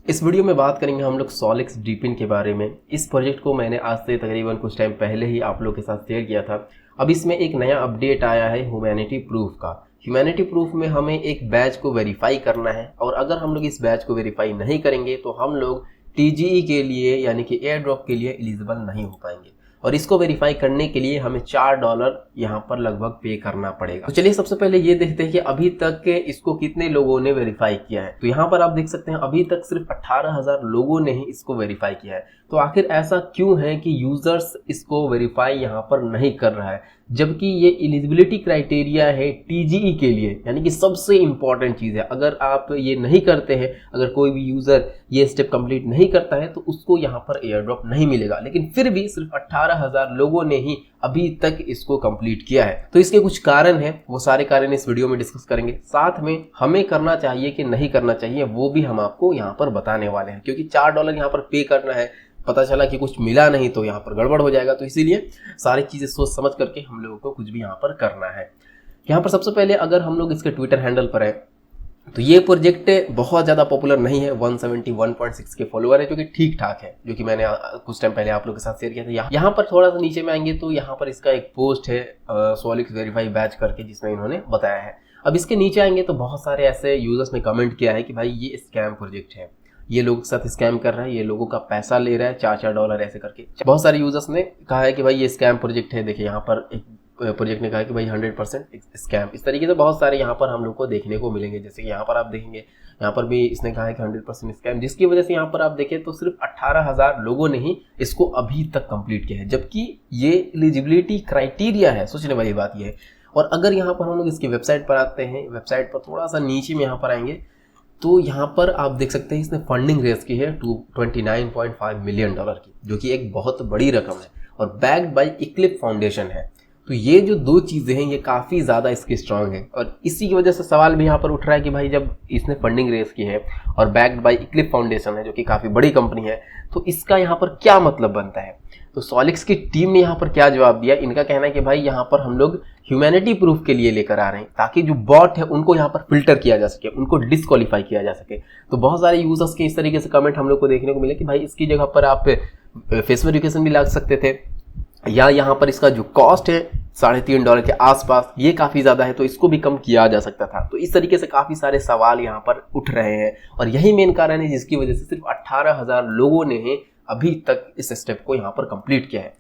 इस वीडियो में बात करेंगे हम लोग सॉलिक्स डीपिन के बारे में। इस प्रोजेक्ट को मैंने आज से तकरीबन कुछ टाइम पहले ही आप लोग के साथ शेयर किया था। अब इसमें एक नया अपडेट आया है ह्यूमैनिटी प्रूफ का। ह्यूमैनिटी प्रूफ में हमें एक बैच को वेरीफाई करना है और अगर हम लोग इस बैच को वेरीफाई नहीं करेंगे तो हम लोग टीजीई के लिए यानी कि एयर ड्रॉप के लिए एलिजिबल नहीं हो पाएंगे और इसको वेरीफाई करने के लिए हमें $4 यहाँ पर लगभग पे करना पड़ेगा। तो चलिए सबसे पहले ये देखते हैं कि अभी तक इसको कितने लोगों ने वेरीफाई किया है। तो यहाँ पर आप देख सकते हैं अभी तक सिर्फ 18,000 लोगों ने ही इसको वेरीफाई किया है। तो आखिर ऐसा क्यों है कि यूजर्स इसको वेरीफाई यहाँ पर नहीं कर रहा है, जबकि ये एलिजिबिलिटी क्राइटेरिया है टीजीई के लिए, यानी कि सबसे इंपॉर्टेंट चीज़ है। अगर आप ये नहीं करते हैं, अगर कोई भी यूज़र ये स्टेप कंप्लीट नहीं करता है तो उसको यहाँ पर एयर ड्रॉप नहीं मिलेगा। लेकिन फिर भी सिर्फ 18,000 लोगों ने ही अभी तक इसको कंप्लीट किया है। तो इसके कुछ कारण हैं, वो सारे कारण इस वीडियो में डिस्कस करेंगे। साथ में हमें करना चाहिए कि नहीं करना चाहिए वो भी हम आपको यहाँ पर बताने वाले हैं, क्योंकि $4 यहाँ पर पे करना है, पता चला कि कुछ मिला नहीं तो यहाँ पर गड़बड़ हो जाएगा। तो इसीलिए सारी चीज़ें सोच समझ करके हम लोगों को कुछ भी यहाँ पर करना है। यहाँ पर सबसे पहले अगर हम लोग इसके ट्विटर हैंडल पर है तो ये प्रोजेक्ट बहुत ज़्यादा पॉपुलर नहीं है, 171.6 के फॉलोअर है, जो कि ठीक ठाक है, जो कि मैंने कुछ टाइम पहले आप लोगों के साथ शेयर किया था। यहाँ पर थोड़ा सा नीचे में आएंगे तो यहाँ पर इसका एक पोस्ट है सॉलिक्स वेरीफाई बैच करके, जिसमें इन्होंने बताया है। अब इसके नीचे आएंगे तो बहुत सारे ऐसे यूजर्स ने कमेंट किया है कि भाई ये स्कैम प्रोजेक्ट है, ये लोगों के साथ स्कैम कर रहा है, ये लोगों का पैसा ले रहा है $4 ऐसे करके। बहुत सारे यूजर्स ने कहा है कि भाई ये स्कैम प्रोजेक्ट है। देखिए यहाँ पर एक प्रोजेक्ट ने कहा कि भाई 100% स्कैम। इस तरीके से बहुत सारे यहाँ पर हम लोग को देखने को मिलेंगे। जैसे कि यहाँ पर आप देखेंगे, यहाँ पर भी इसने कहा है कि 100% स्कैम, जिसकी वजह से यहाँ पर आप देखें तो सिर्फ 18,000 लोगों ने ही इसको अभी तक कंप्लीट किया है, जबकि ये एलिजिबिलिटी क्राइटेरिया है। सोचने वाली बात ये है। और अगर यहाँ पर हम लोग इसकी वेबसाइट पर आते हैं, वेबसाइट पर थोड़ा सा नीचे में यहाँ पर आएंगे तो यहाँ पर आप देख सकते हैं इसने फंडिंग रेज की है $29.5 मिलियन की, जो कि एक बहुत बड़ी रकम है और बैक्ड बाय इक्लिप्स फाउंडेशन है। तो ये जो दो चीज़ें हैं ये काफ़ी ज़्यादा इसकी स्ट्रांग है और इसी की वजह से सवाल भी यहाँ पर उठ रहा है कि भाई जब इसने फंडिंग रेज की है और बैक्ड बाय इक्लिप्स फाउंडेशन है, जो कि काफ़ी बड़ी कंपनी है, तो इसका यहाँ पर क्या मतलब बनता है। तो सॉलिक्स की टीम ने यहाँ पर क्या जवाब दिया। इनका कहना है कि भाई यहाँ पर हम लोग ह्यूमैनिटी प्रूफ के लिए लेकर आ रहे हैं ताकि जो बॉट है उनको यहाँ पर फिल्टर किया जा सके, उनको डिस्क्वालीफाई किया जा सके। तो बहुत सारे यूजर्स के इस तरीके से कमेंट हम लोग को देखने को मिले कि भाई इसकी जगह पर आप फेस वेरिफिकेशन भी लगा सकते थे, या यहाँ पर इसका जो कॉस्ट है $3.5 के आसपास, ये काफ़ी ज़्यादा है, तो इसको भी कम किया जा सकता था। तो इस तरीके से काफ़ी सारे सवाल यहाँ पर उठ रहे हैं और यही मेन कारण है जिसकी वजह से सिर्फ 18,000 लोगों ने अभी तक इस स्टेप को यहाँ पर कंप्लीट किया है।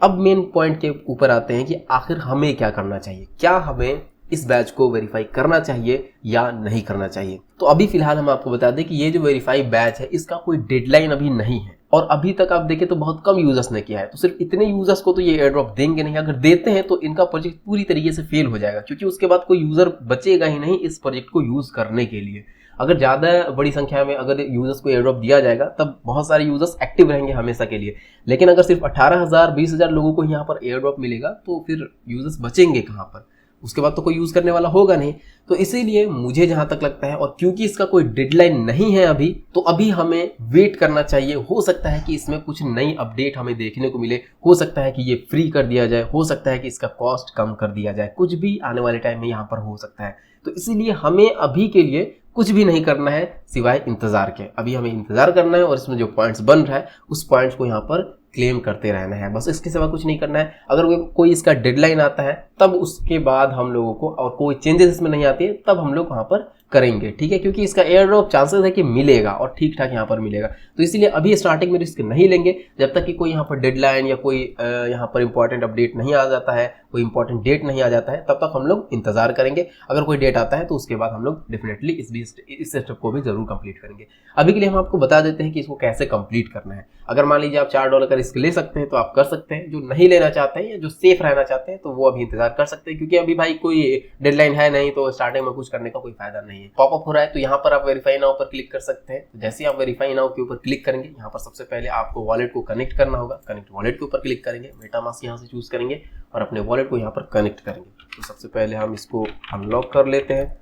अब मेन पॉइंट के ऊपर आते हैं कि आखिर हमें क्या करना चाहिए। क्या हमें इस बैच को वेरीफाई करना चाहिए या नहीं करना चाहिए। तो अभी फिलहाल हम आपको बता दें कि ये जो वेरीफाई बैच है इसका कोई डेडलाइन अभी नहीं है और अभी तक आप देखें तो बहुत कम यूजर्स ने किया है। तो सिर्फ इतने यूजर्स को तो ये एयर ड्रॉप देंगे नहीं, अगर देते हैं तो इनका प्रोजेक्ट पूरी तरीके से फेल हो जाएगा, क्योंकि उसके बाद कोई यूजर बचेगा ही नहीं इस प्रोजेक्ट को यूज करने के लिए। अगर ज़्यादा बड़ी संख्या में अगर यूजर्स को एयर ड्रॉप दिया जाएगा तब बहुत सारे यूजर्स एक्टिव रहेंगे हमेशा के लिए। लेकिन अगर सिर्फ 18,000 20,000 लोगों को यहाँ पर एयर ड्रॉप मिलेगा तो फिर यूजर्स बचेंगे कहाँ पर, उसके बाद तो कोई यूज़ करने वाला होगा नहीं। तो इसीलिए मुझे जहाँ तक लगता है, और क्योंकि इसका कोई डेडलाइन नहीं है अभी, तो अभी हमें वेट करना चाहिए। हो सकता है कि इसमें कुछ नई अपडेट हमें देखने को मिले, हो सकता है कि ये फ्री कर दिया जाए, हो सकता है कि इसका कॉस्ट कम कर दिया जाए, कुछ भी आने वाले टाइम में यहाँ पर हो सकता है। तो इसीलिए हमें अभी के लिए कुछ भी नहीं करना है सिवाय इंतज़ार के। अभी हमें इंतज़ार करना है और इसमें जो पॉइंट्स बन रहा है उस पॉइंट्स को यहाँ पर क्लेम करते रहना है, बस इसके सिवा कुछ नहीं करना है। अगर कोई इसका डेडलाइन आता है तब उसके बाद हम लोगों को, और कोई चेंजेस इसमें नहीं आती है तब हम लोग वहाँ पर करेंगे, ठीक है, क्योंकि इसका एयर ड्रॉप चांसेस है कि मिलेगा और ठीक ठाक यहाँ पर मिलेगा। तो इसीलिए अभी स्टार्टिंग में रिस्क नहीं लेंगे जब तक कि कोई यहाँ पर डेडलाइन या कोई यहाँ पर इंपॉर्टेंट अपडेट नहीं आ जाता है, कोई इंपॉर्टेंट डेट नहीं आ जाता है, तब तक हम लोग इंतजार करेंगे। अगर कोई डेट आता है तो उसके बाद हम लोग डेफिनेटली इस स्टेप को भी जरूर कंप्लीट करेंगे। अभी के लिए हम आपको बता देते हैं कि इसको कैसे कंप्लीट करना है। अगर मान लीजिए आप $4 का रिस्क ले सकते हैं तो आप कर सकते हैं, जो नहीं लेना चाहते हैं या जो सेफ रहना चाहते हैं तो वो अभी इंतजार कर सकते हैं, क्योंकि अभी भाई कोई डेडलाइन है नहीं, तो स्टार्टिंग में कुछ करने का कोई फायदा नहीं है। पॉपअप हो रहा है तो यहाँ पर आप वेरीफाई नाउ पर क्लिक कर सकते हैं। तो जैसे ही आप वेरीफाई नाउ के ऊपर क्लिक करेंगे, यहाँ पर सबसे पहले आपको वॉलेट को कनेक्ट करना होगा। कनेक्ट वॉलेट के ऊपर क्लिक करेंगे, मेटामास्क यहाँ से चूज करेंगे और अपने वॉलेट को यहाँ पर कनेक्ट करेंगे। तो सबसे पहले हम इसको अनलॉक कर लेते हैं।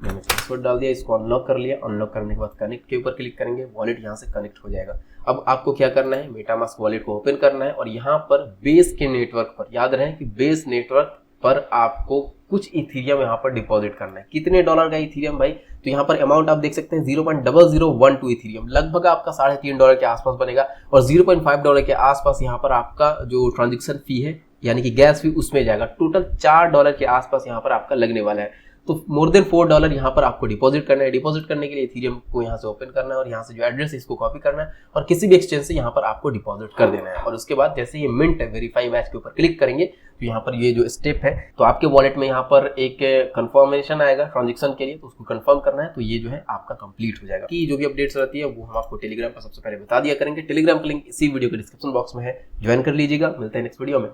मैंने पासवर्ड डाल दिया, इसको अनलॉक कर लिया। अनलॉक करने के बाद कनेक्ट के ऊपर क्लिक करेंगे, वॉलेट यहाँ से कनेक्ट हो जाएगा। अब आपको क्या करना है, मेटामास्क वॉलेट को ओपन करना है और यहाँ पर बेस के नेटवर्क पर, याद रहे कि बेस नेटवर्क पर आपको कुछ इथीरियम यहाँ पर डिपॉजिट करना है। कितने डॉलर का इथीरियम भाई, तो यहाँ पर अमाउंट आप देख सकते हैं 0.0012 इथीरियम, लगभग आपका $3.5 के आसपास बनेगा। और $0.5 के आसपास यहाँ पर आपका जो ट्रांजेक्शन फी है यानी कि गैस फी उसमें जाएगा। टोटल $4 के आसपास यहाँ पर आपका लगने वाला है। तो मोर देन $4 यहाँ पर आपको डिपॉजिट करना है। डिपॉजिट करने के लिए इथीरियम को यहाँ से ओपन करना है और यहाँ से जो एड्रेस है इसको कॉपी करना है और किसी भी एक्सचेंज से यहाँ पर आपको डिपॉजिट कर देना है। और उसके बाद जैसे ये मिंट वेरीफाई बैच के ऊपर क्लिक करेंगे तो यहाँ पर ये जो स्टेप है तो आपके वॉलेट में यहाँ पर एक कंफर्मेशन आएगा ट्रांजेक्शन के लिए, तो उसको कंफर्म करना है। तो ये जो है आपका कंप्लीट हो जाएगा। कि जो भी अपडेट्स रहती है वो हम आपको टेलीग्राम पर सबसे पहले बता दिया करेंगे। टेलीग्राम का लिंक इसी वीडियो के डिस्क्रिप्शन बॉक्स में है, ज्वाइन कर लीजिएगा। मिलते हैं नेक्स्ट वीडियो में।